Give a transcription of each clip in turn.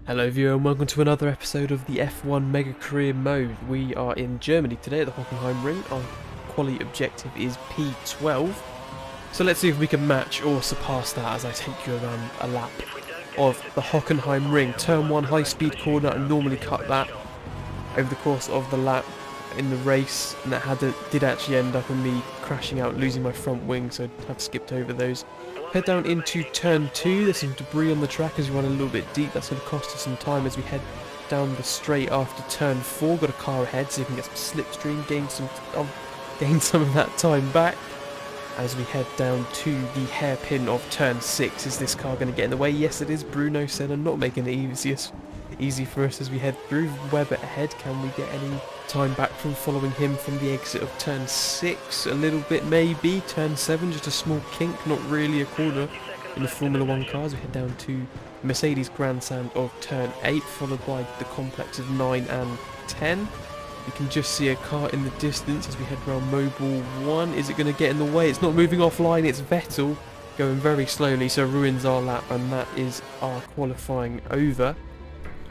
Hello viewer and welcome to another episode of the F1 Mega Career Mode. We are in Germany today at the Hockenheim Ring. Our quali objective is P12. So let's see if we can match or surpass that as I take you around a lap of the Hockenheim Ring. Turn 1 high speed corner, and normally cut that over the course of the lap in the race, and that did actually end up in me crashing out, losing my front wing, so I've skipped over those. Head down into turn 2, there's some debris on the track as we run a little bit deep. That's going to cost us some time as we head down the straight after turn 4. Got a car ahead so you can get some slipstream, gain some of that time back as we head down to the hairpin of turn 6. Is this car going to get in the way? Yes it is. Bruno Senna not making it easy for us as we head through. Webber ahead, can we get any time back from following him from the exit of turn 6? A little bit maybe. Turn 7, just a small kink, not really a corner in the Formula 1 cars. We head down to Mercedes grandstand of turn 8, followed by the complex of 9 and 10. You can just see a car in the distance as we head around Mobile 1. Is it going to get in the way? It's not moving offline, it's Vettel going very slowly, so ruins our lap, and that is our qualifying over.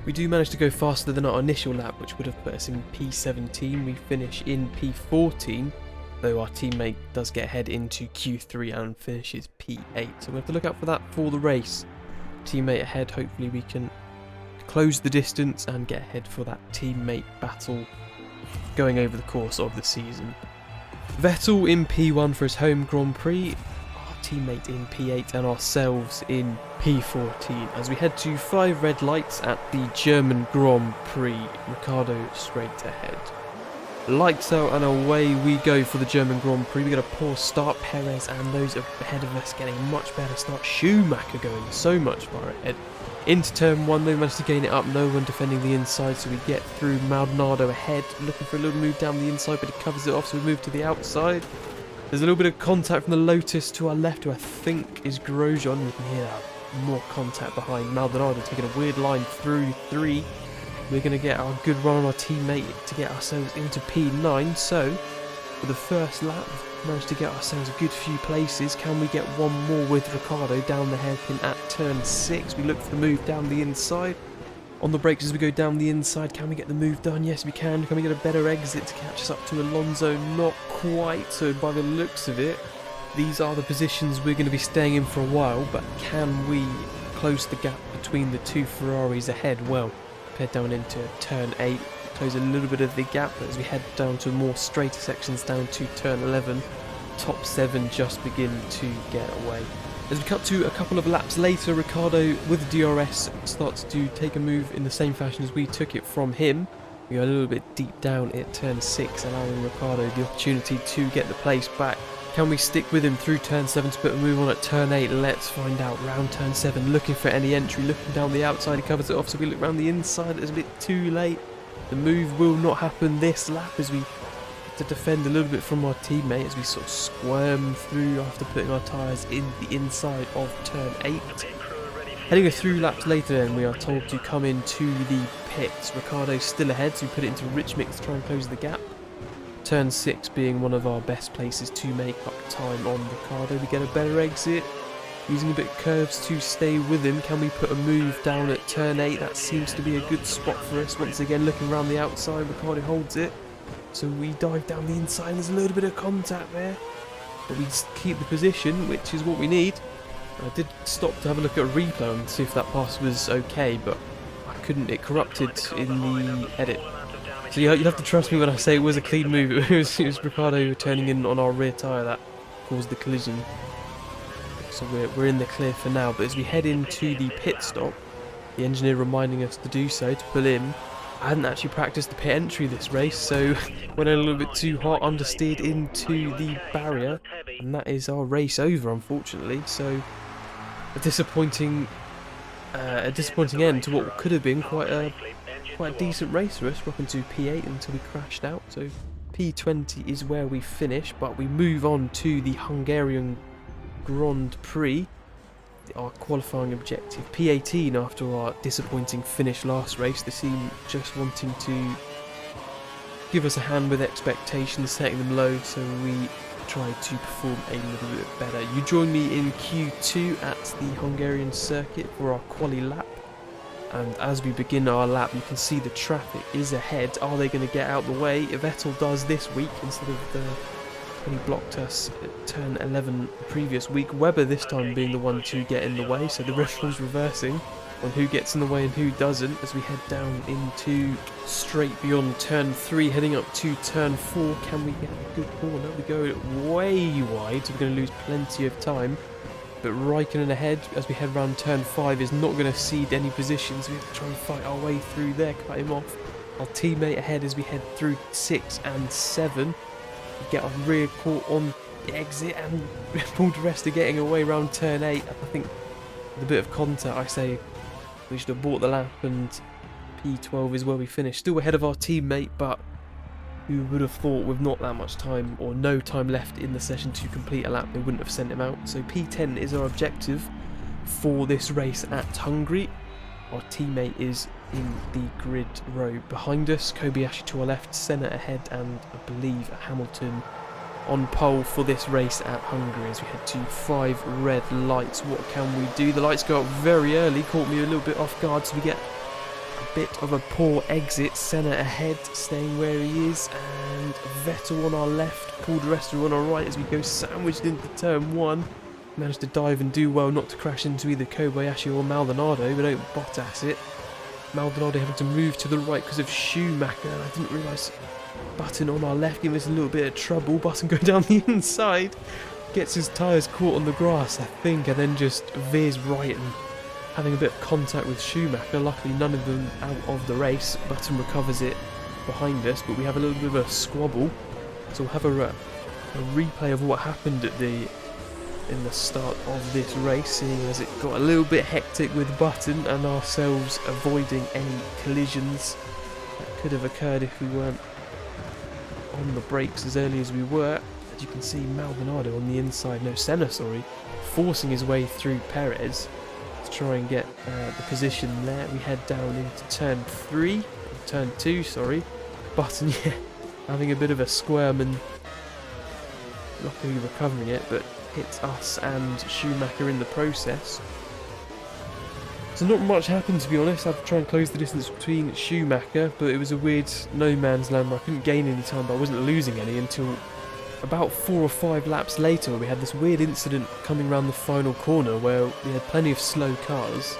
We do manage to go faster than our initial lap, which would have put us in P17. We finish in P14, though our teammate does get ahead into Q3 and finishes P8. So we have to look out for that for the race. Teammate ahead, hopefully we can close the distance and get ahead for that teammate battle going over the course of the season. Vettel in P1 for his home Grand Prix, teammate in P8 and ourselves in P14 as we head to 5 red lights at the German Grand Prix. Ricardo straight ahead. Lights out and away we go for the German Grand Prix. We got a poor start. Perez and those ahead of us getting a much better start. Schumacher going so much far ahead. Into turn 1, they managed to gain it up, no one defending the inside, so we get through. Maldonado ahead, looking for a little move down the inside, but he covers it off, so we move to the outside. There's a little bit of contact from the Lotus to our left, who I think is Grosjean. We can hear that. More contact behind Maldonado, taking a weird line through 3. We're going to get our good run on our teammate to get ourselves into P9. So, for the first lap, we've managed to get ourselves a good few places. Can we get one more with Ricardo down the hairpin at turn 6? We look for the move down the inside. On the brakes as we go down the inside, can we get the move done? Yes we can. Can we get a better exit to catch us up to Alonso? Not quite, so by the looks of it, these are the positions we're going to be staying in for a while, but can we close the gap between the two Ferraris ahead? Well, head down into turn 8, close a little bit of the gap, but as we head down to more straighter sections down to turn 11, top 7 just begin to get away. As we cut to a couple of laps later, Ricardo with DRS starts to take a move in the same fashion as we took it from him. We are a little bit deep down at turn 6, allowing Ricardo the opportunity to get the place back. Can we stick with him through turn 7 to put a move on at turn 8? Let's find out. Round turn 7, looking for any entry, looking down the outside, he covers it off, so we look round the inside. It's a bit too late. The move will not happen this lap as we to defend a little bit from our teammate as we sort of squirm through after putting our tyres in the inside of turn 8. Heading a few laps later then, we are told to come into the pits. Ricardo's still ahead, so we put it into rich mix to try and close the gap. Turn 6 being one of our best places to make up time on Ricardo. We get a better exit, using a bit of curves to stay with him. Can we put a move down at turn 8? That seems to be a good spot for us. Once again looking around the outside, Ricardo holds it. So we dive down the inside, there's a little bit of contact there, but we keep the position, which is what we need. I did stop to have a look at a replay and see if that pass was okay, but I couldn't, it corrupted in the edit. So you'll have to trust me when I say it was a clean move. It was Ricardo turning in on our rear tyre that caused the collision. So we're in the clear for now, but as we head into the pit stop, the engineer reminding us to do so, to pull in. I hadn't actually practiced the pit entry this race, so went a little bit too hot, understeered into the barrier, and that is our race over, unfortunately. So a disappointing end to what could have been quite a decent race for us. We're up into P8 until we crashed out. So P20 is where we finish, but we move on to the Hungarian Grand Prix. Our qualifying objective, P18 after our disappointing finish last race. The team just wanting to give us a hand with expectations, setting them low, so we try to perform a little bit better. You join me in Q2 at the Hungarian circuit for our quali lap. And as we begin our lap, you can see the traffic is ahead. Are they going to get out the way? Vettel does this week instead of when he blocked us at turn 11 the previous week. Webber this time being the one to get in the way, so the referee's reversing on who gets in the way and who doesn't as we head down into straight beyond turn 3, heading up to turn 4. Can we get a good corner? We go way wide, so we're going to lose plenty of time. But Raikkonen ahead as we head round turn 5 is not going to cede any positions. We have to try and fight our way through there, cut him off. Our teammate ahead as we head through 6 and 7. We get our rear caught on the exit and Paul di Resta getting away round turn 8. I think with a bit of contact I say we should have bought the lap, and P12 is where we finish. Still ahead of our teammate, but who would have thought with not that much time or no time left in the session to complete a lap, they wouldn't have sent him out. So P10 is our objective for this race at Hungary. Our teammate is in the grid row behind us. Kobayashi to our left, Senna ahead, and I believe Hamilton on pole for this race at Hungary as we head to 5 red lights. What can we do? The lights go up very early, caught me a little bit off guard, so we get a bit of a poor exit. Senna ahead, staying where he is, and Vettel on our left, Paul di Resta on our right as we go sandwiched into turn 1. Managed to dive and do well not to crash into either Kobayashi or Maldonado, but don't Bottas it. Maldonado having to move to the right because of Schumacher, and I didn't realise Button on our left giving us a little bit of trouble. Button going down the inside, gets his tyres caught on the grass I think, and then just veers right and having a bit of contact with Schumacher. Luckily none of them out of the race. Button recovers it behind us, but we have a little bit of a squabble, so we'll have a replay of what happened at in the start of this race, seeing as it got a little bit hectic with Button and ourselves avoiding any collisions that could have occurred if we weren't on the brakes as early as we were. As you can see, Maldonado on the inside, no, Senna, sorry, forcing his way through Perez to try and get the position there. We head down into turn 2, sorry. Button, yeah, having a bit of a squirm and luckily recovering it, but hits us and Schumacher in the process. So not much happened, to be honest. I had to try and close the distance between Schumacher, but it was a weird no man's land where I couldn't gain any time, but I wasn't losing any until about 4 or 5 laps later, where we had this weird incident coming around the final corner where we had plenty of slow cars.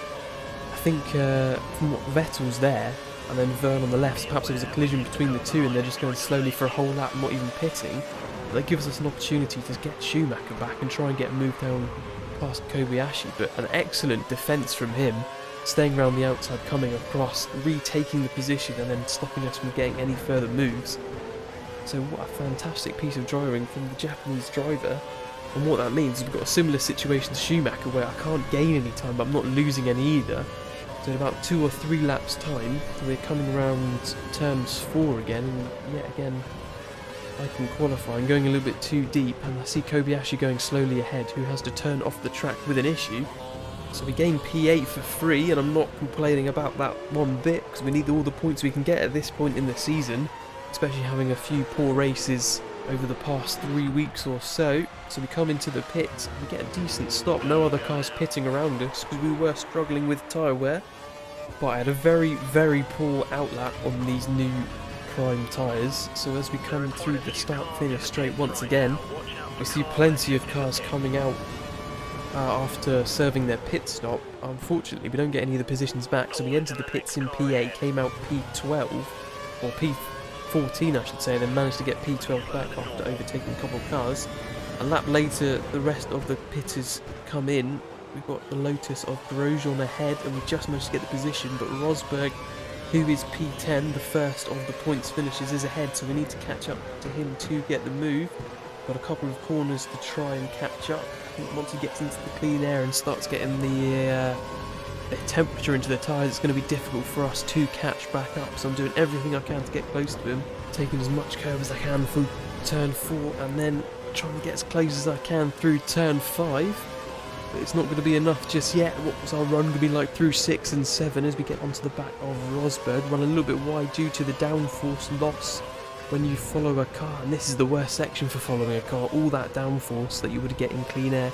I think from what Vettel's there, and then Verne on the left, so perhaps there was a collision between the two and they're just going slowly for a whole lap, not even pitting. But that gives us an opportunity to get Schumacher back and try and get moved down past Kobayashi, but an excellent defence from him, staying around the outside, coming across, retaking the position and then stopping us from getting any further moves. So what a fantastic piece of driving from the Japanese driver. And what that means is we've got a similar situation to Schumacher where I can't gain any time, but I'm not losing any either. So in about 2 or 3 laps time, we're coming around turns 4 again, and yet again I can qualify. I'm going a little bit too deep, and I see Kobayashi going slowly ahead, who has to turn off the track with an issue. So we gain P8 for free, and I'm not complaining about that one bit, because we need all the points we can get at this point in the season, especially having a few poor races over the past 3 weeks or so. So we come into the pit, we get a decent stop, no other cars pitting around us, because we were struggling with tyre wear. But I had a very, very poor outlap on these new prime tyres, so as we come through the start-finish straight once again, we see plenty of cars coming out after serving their pit stop. Unfortunately, we don't get any of the positions back, so we entered the pits in P8, came out P12, or P14 I should say, and then managed to get P12 back after overtaking a couple of cars. A lap later, the rest of the pitters come in. We've got the Lotus of Grosjean ahead, and we just managed to get the position, but Rosberg, who is P10, the first of the points finishes, is ahead, so we need to catch up to him to get the move. Got a couple of corners to try and catch up. I think once he gets into the clean air and starts getting the temperature into the tyres, it's going to be difficult for us to catch back up, so I'm doing everything I can to get close to him, taking as much curve as I can through turn 4, and then trying to get as close as I can through turn 5. But it's not going to be enough just yet. What was our run going to be like through 6 and 7 as we get onto the back of Rosberg? Run a little bit wide due to the downforce loss when you follow a car, and this is the worst section for following a car. All that downforce that you would get in clean air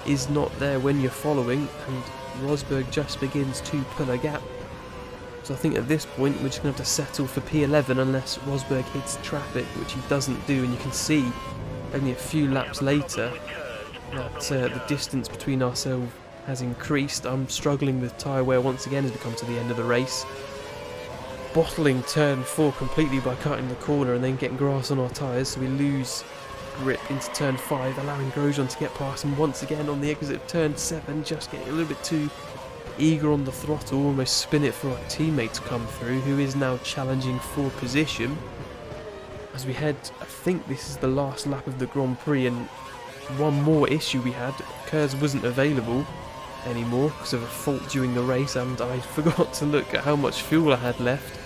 is not there when you're following, and Rosberg just begins to pull a gap So I think at this point we're just going to have to settle for P11 unless Rosberg hits traffic, which he doesn't do, and you can see only a few laps later that the distance between ourselves has increased. I'm struggling with tyre wear once again as we come to the end of the race. Bottling turn 4 completely by cutting the corner and then getting grass on our tyres, so we lose grip into turn 5, allowing Grosjean to get past him once again on the exit of turn 7, just getting a little bit too eager on the throttle, almost spin it for our teammate to come through, who is now challenging for position. As we head, I think this is the last lap of the Grand Prix, and one more issue we had, Kurz wasn't available anymore because of a fault during the race, and I forgot to look at how much fuel I had left,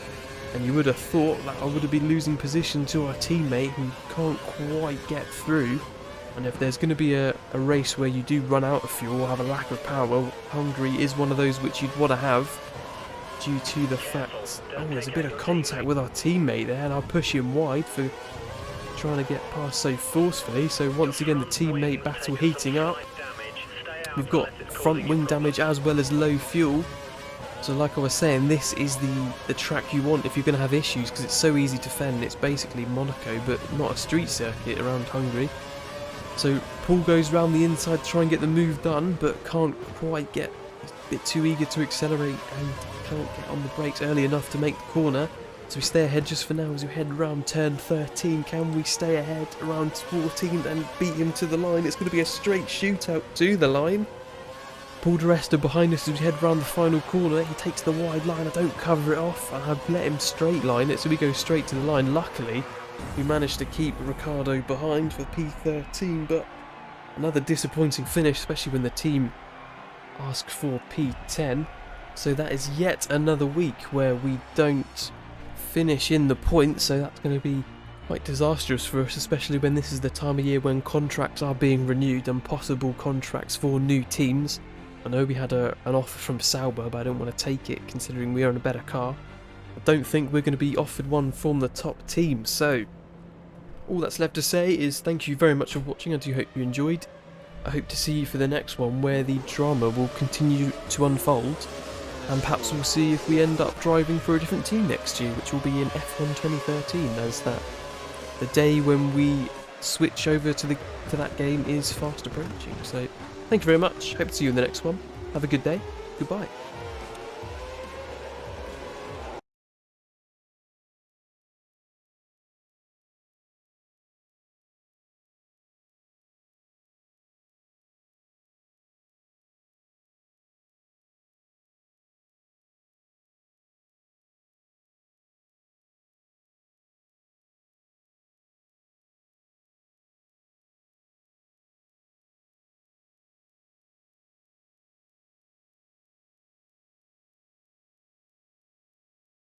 and you would have thought that I would have been losing position to our teammate who can't quite get through. And if there's going to be a race where you do run out of fuel or have a lack of power, well, Hungary is one of those which you'd want to have, due to the fact, oh, there's a bit of contact with our teammate there, and I'll push him wide for trying to get past so forcefully. So once again the teammate battle heating up. We've got front wing damage as well as low fuel. So like I was saying, this is the track you want if you're going to have issues, because it's so easy to fend. It's basically Monaco but not a street circuit around Hungary. So Paul goes round the inside to try and get the move done, but can't quite get, a bit too eager to accelerate and can't get on the brakes early enough to make the corner. So we stay ahead just for now as we head around turn 13. Can we stay ahead around 14 and beat him to the line? It's going to be a straight shootout to the line. Paul di Resta behind us as we head round the final corner. He takes the wide line, I don't cover it off, and I've let him straight line it, so we go straight to the line. Luckily, we managed to keep Ricciardo behind for P13, but another disappointing finish, especially when the team asked for P10. So that is yet another week where we don't finish in the points, so that's going to be quite disastrous for us, especially when this is the time of year when contracts are being renewed and possible contracts for new teams. I know we had an offer from Sauber, but I don't want to take it considering we are in a better car. I don't think we're going to be offered one from the top team, so all that's left to say is thank you very much for watching. I do hope you enjoyed. I hope to see you for the next one, where the drama will continue to unfold, and perhaps we'll see if we end up driving for a different team next year, which will be in F1 2013, as that the day when we switch over to that game is fast approaching. So thank you very much, hope to see you in the next one. Have a good day, goodbye.